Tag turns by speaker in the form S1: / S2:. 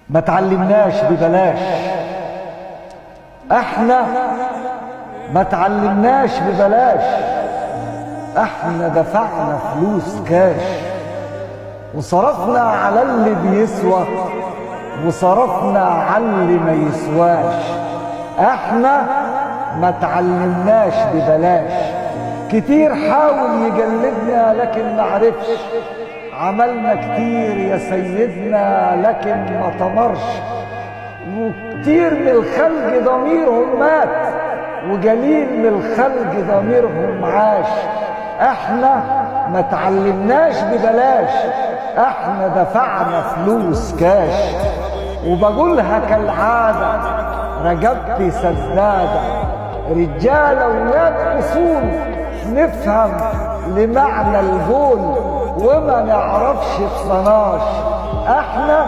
S1: ما تعلمناش ببلاش. احنا ما تعلمناش ببلاش، احنا دفعنا فلوس كاش، وصرفنا على اللي بيسوى وصرفنا على اللي ما يسواش. احنا ما تعلمناش ببلاش. كتير حاول يجلدنا لكن ما عرفش، عملنا كتير يا سيدنا لكن ما طمرش، وكتير من الخلق ضميرهم مات وجليل من الخلق ضميرهم عاش. احنا ما تعلمناش ببلاش، احنا دفعنا فلوس كاش. وبقولها كالعادة رجبتي سدادة، رجالة ولاد اصول نفهم لمعنى القول وما نعرفش الطناش. احنا